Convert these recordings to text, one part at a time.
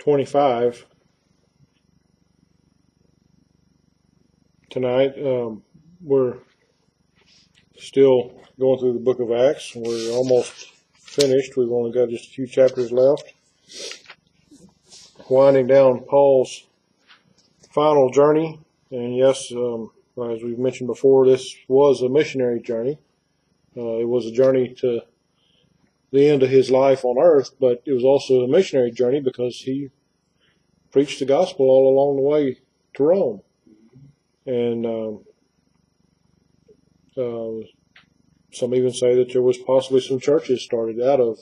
25 tonight. We're still going through the book of Acts. We're almost finished. We've only got just a few chapters left. Winding down Paul's final journey. And yes, as we've mentioned before, this was a missionary journey. It was a journey to the end of his life on earth, but it was also a missionary journey because he preached the gospel all along the way to Rome. And some even say that there was possibly some churches started out of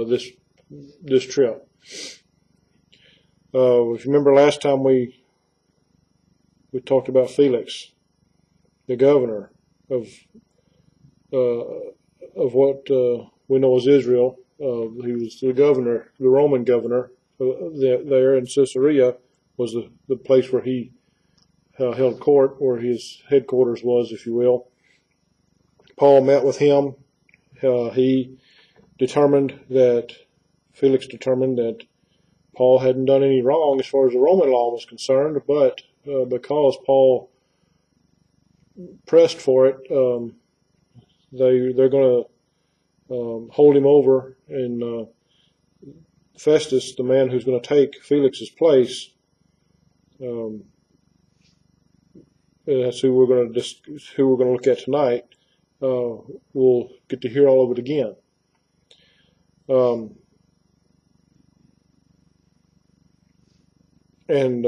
this trip. If you remember last time we talked about Felix, the governor of what we know as Israel. He was the governor, the Roman governor there in Caesarea was the place where he held court, where his headquarters was, if you will. Paul met with him. Felix determined that Paul hadn't done any wrong as far as the Roman law was concerned, but because Paul pressed for it, they're going to hold him over, and Festus, the man who's going to take Felix's place, that's who we're going to look at tonight. We'll get to hear all of it again. And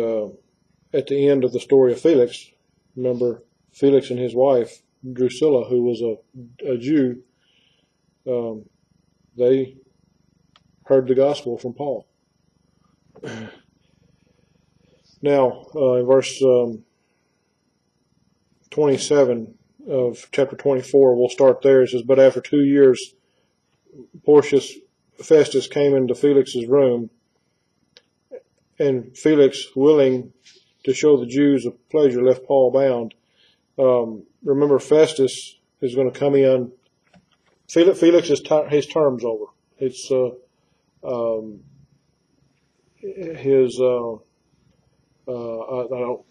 at the end of the story of Felix, remember Felix and his wife Drusilla, who was a Jew, they heard the gospel from Paul. Now, in verse 27 of chapter 24, we'll start there. It says, "But after 2 years, Porcius Festus came into Felix's room, and Felix, willing to show the Jews a pleasure, left Paul bound." Remember, Festus is going to come in. Felix his term's over. It's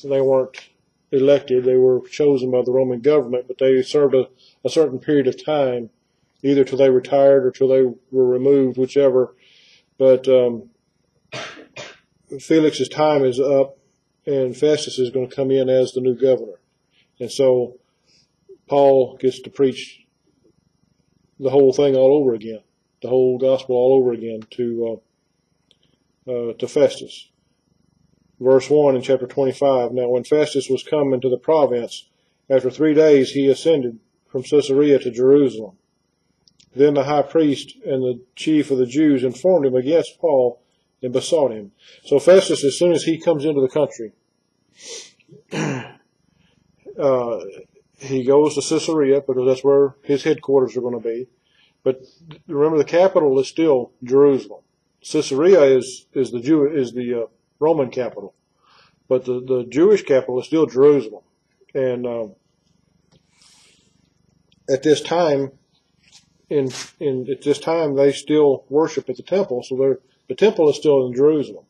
they weren't elected. They were chosen by the Roman government, but they served a certain period of time, either till they retired or till they were removed, whichever. But Felix's time is up, and Festus is going to come in as the new governor. And so Paul gets to preach the whole thing all over again, the whole gospel all over again to Festus. Verse 1 in chapter 25, "Now when Festus was come into the province, after 3 days he ascended from Caesarea to Jerusalem. Then the high priest and the chief of the Jews informed him against Paul and besought him." So Festus, as soon as he comes into the country, he goes to Caesarea because that's where his headquarters are going to be. But remember, the capital is still Jerusalem. Caesarea is the Roman capital, but the Jewish capital is still Jerusalem. And at this time, they still worship at the temple. So the temple is still in Jerusalem.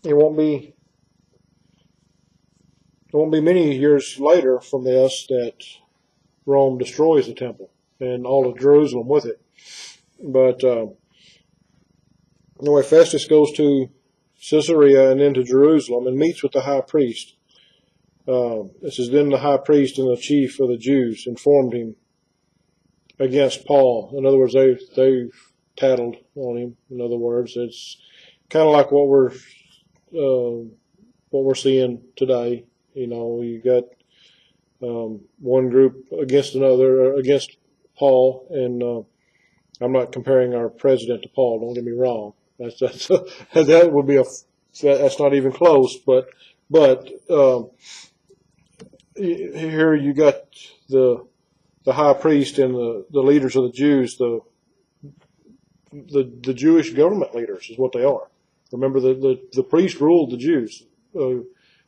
It won't be many years later from this that Rome destroys the temple and all of Jerusalem with it. But anyway, Festus goes to Caesarea and then to Jerusalem and meets with the high priest. It says, "Then the high priest and the chief of the Jews informed him against Paul." In other words, they tattled on him. In other words, it's kind of like what we're seeing today. You know, you got one group against another, against Paul, and I'm not comparing our president to Paul. Don't get me wrong. That would be that's not even close. But here you got the high priest and the leaders of the Jews, the Jewish government leaders is what they are. Remember, the priest ruled the Jews,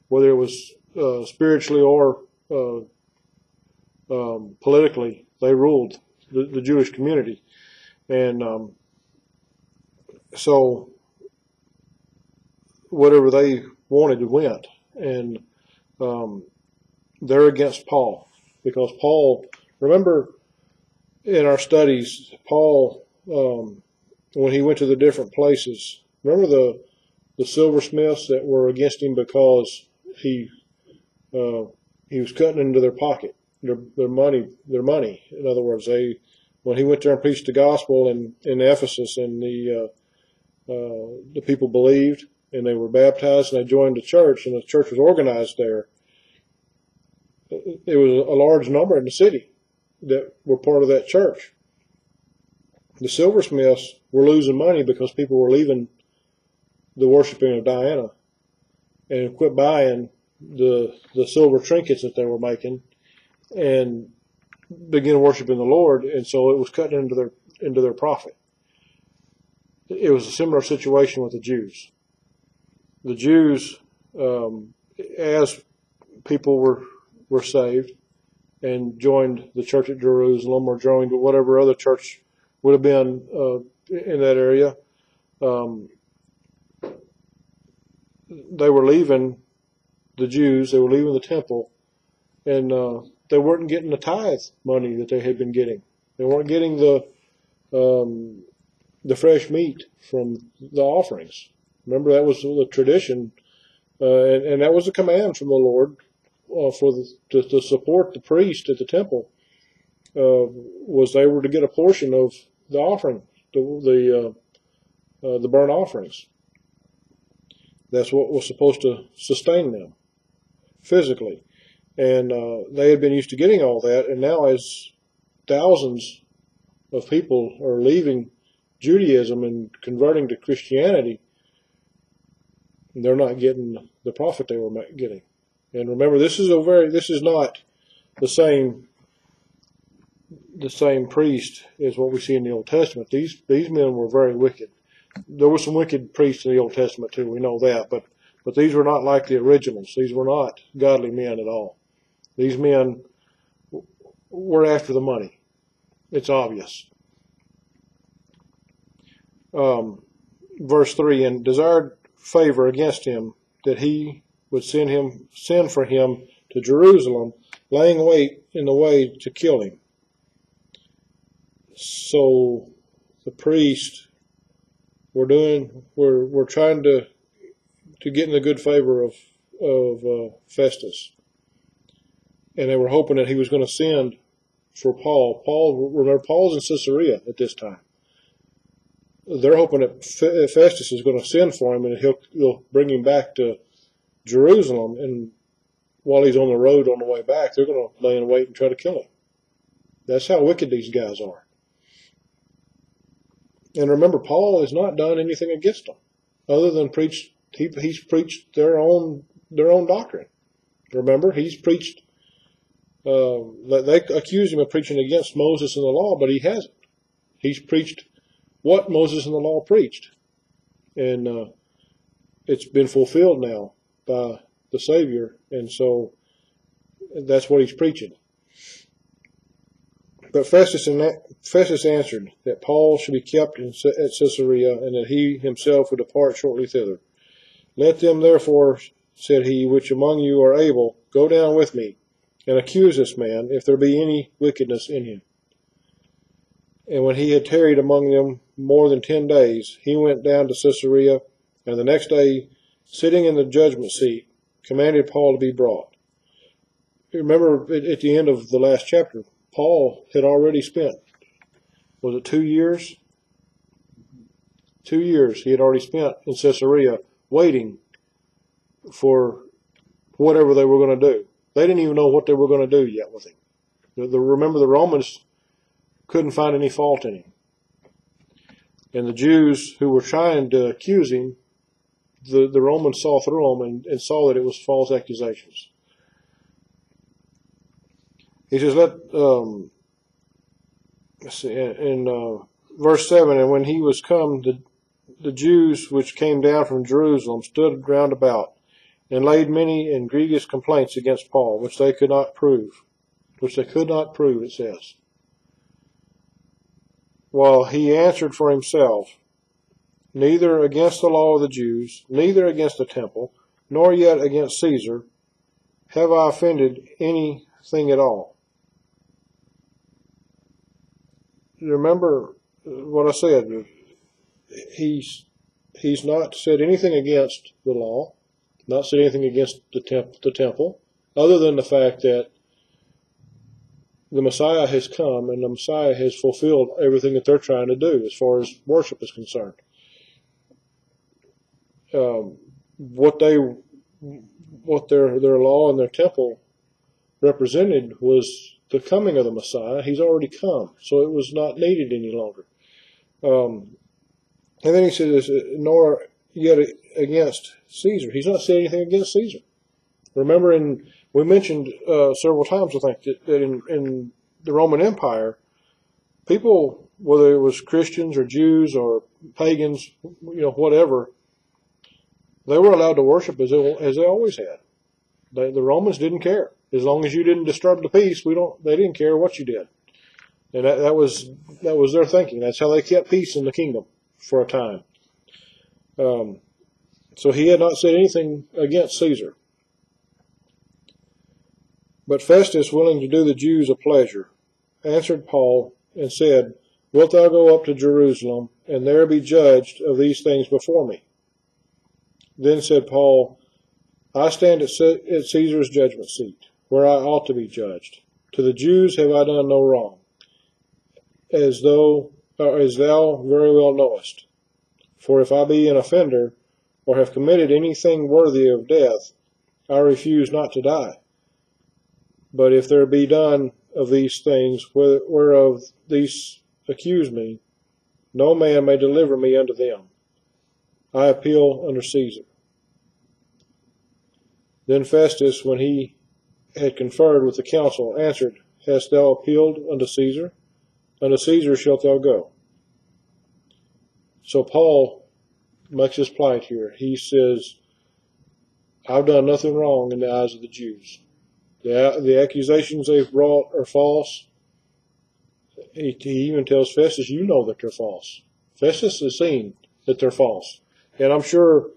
whether it was spiritually or politically. They ruled the Jewish community, and So whatever they wanted went, and they're against Paul because Paul. Remember in our studies, Paul, when he went to the different places, remember the silversmiths that were against him because he was cutting into their pocket, their money. In other words, when he went there and preached the gospel in Ephesus, and the people believed and they were baptized and they joined the church, and the church was organized there. It was a large number in the city that were part of that church. The silversmiths were losing money because people were leaving the worshiping of Diana and quit buying the silver trinkets that they were making and begin worshiping the Lord, and so it was cutting into their profit. It was a similar situation with the Jews. The Jews, as people were saved and joined the church at Jerusalem or joined whatever other church would have been in that area, they were leaving the Jews, they were leaving the temple, and they weren't getting the tithe money that they had been getting. They weren't getting the fresh meat from the offerings. Remember, that was the tradition, and that was a command from the Lord to support the priest at the temple. Was they were to get a portion of the offering, the burnt offerings. That's what was supposed to sustain them physically, and they had been used to getting all that. And now, as thousands of people are leaving Judaism and converting to Christianity, they're not getting the profit they were getting. And remember, this is not the same priest as what we see in the Old Testament. These men were very wicked. There were some wicked priests in the Old Testament too, we know that, but these were not like the originals. These were not godly men at all. These men were after the money. It's obvious. Verse 3, and desired favor against him, that he would send for him to Jerusalem, laying wait in the way to kill him. So the priests were trying to get in the good favor of Festus, and they were hoping that he was going to send for Paul. Remember, Paul's in Caesarea at this time. They're hoping that Festus is going to send for him, and he'll bring him back to Jerusalem. And while he's on the road on the way back, they're going to lay in wait and try to kill him. That's how wicked these guys are. And remember, Paul has not done anything against them, other than he's preached their own doctrine. Remember, he's preached. They accuse him of preaching against Moses and the law, but he hasn't. He's preached what Moses and the law preached, and it's been fulfilled now by the Savior, and so that's what he's preaching. But Festus answered that Paul should be kept at Caesarea, and that he himself would depart shortly thither. Let them therefore, said he, which among you are able, go down with me, and accuse this man, if there be any wickedness in him. And when he had tarried among them more than 10 days, he went down to Caesarea, and the next day, sitting in the judgment seat, commanded Paul to be brought. Remember, at the end of the last chapter, Paul had already spent, was it 2 years? 2 years he had already spent in Caesarea waiting for whatever they were going to do. They didn't even know what they were going to do yet with him. Remember, the Romans couldn't find any fault in him. And the Jews who were trying to accuse him, the Romans saw through them and saw that it was false accusations. He says, let's see, in verse 7, and when he was come, the Jews which came down from Jerusalem stood round about, and laid many and grievous complaints against Paul, which they could not prove. It says. While he answered for himself, neither against the law of the Jews, neither against the temple, nor yet against Caesar, have I offended anything at all. Remember what I said. He's not said anything against the law, not said anything against the temple, other than the fact that the Messiah has come and the Messiah has fulfilled everything that they're trying to do as far as worship is concerned. What their law and their temple represented was the coming of the Messiah. He's already come, so it was not needed any longer. And then he says, nor yet against Caesar. He's not saying anything against Caesar. Remember, we mentioned several times, I think, that in the Roman Empire, people, whether it was Christians or Jews or pagans, whatever, they were allowed to worship as they always had. The Romans didn't care. As long as you didn't disturb the peace, they didn't care what you did. And that was their thinking. That's how they kept peace in the kingdom for a time. So he had not said anything against Caesar. But Festus, willing to do the Jews a pleasure, answered Paul and said, Wilt thou go up to Jerusalem, and there be judged of these things before me? Then said Paul, I stand at Caesar's judgment seat, where I ought to be judged. To the Jews have I done no wrong, as thou very well knowest. For if I be an offender, or have committed anything worthy of death, I refuse not to die. But if there be done of these things whereof these accuse me, no man may deliver me unto them. I appeal unto Caesar. Then Festus, when he had conferred with the council, answered, Hast thou appealed unto Caesar? Unto Caesar shalt thou go. So Paul makes his plight here. He says, I've done nothing wrong in the eyes of the Jews. The accusations they've brought are false. He even tells Festus, you know that they're false. Festus has seen that they're false. And I'm sure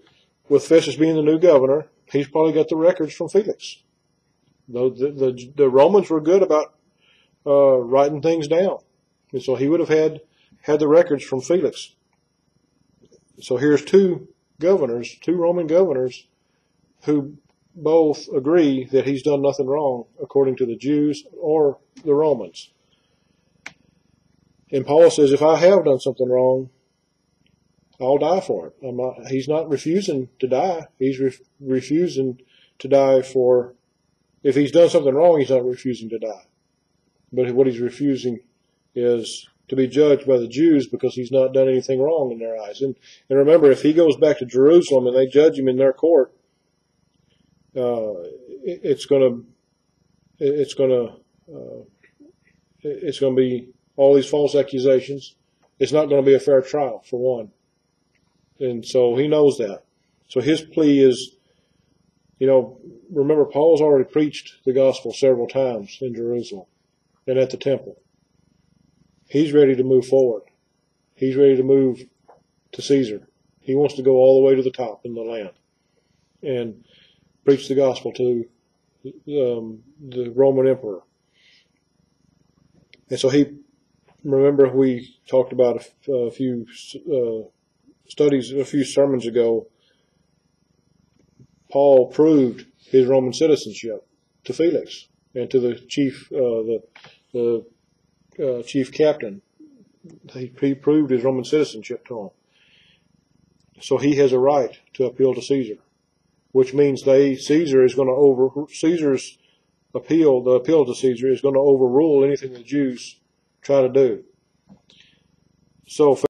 with Festus being the new governor, he's probably got the records from Felix. The Romans were good about writing things down. And so he would have had the records from Felix. So here's two Roman governors, who both agree that he's done nothing wrong according to the Jews or the Romans. And Paul says, if I have done something wrong, I'll die for it. He's not refusing to die. He's refusing to die for, if he's done something wrong, he's not refusing to die. But what he's refusing is to be judged by the Jews because he's not done anything wrong in their eyes. And remember, if he goes back to Jerusalem and they judge him in their court, it's going to be all these false accusations. It's not going to be a fair trial, for one. And so he knows that. So his plea is, remember, Paul's already preached the gospel several times in Jerusalem and at the temple. He's ready to move forward. He's ready to move to Caesar. He wants to go all the way to the top in the land and preach the gospel to the Roman emperor. And so remember we talked about a few studies, a few sermons ago, Paul proved his Roman citizenship to Felix and to the chief captain. He proved his Roman citizenship to him. So he has a right to appeal to Caesar, which means Caesar's appeal, the appeal to Caesar is going to overrule anything the Jews try to do. So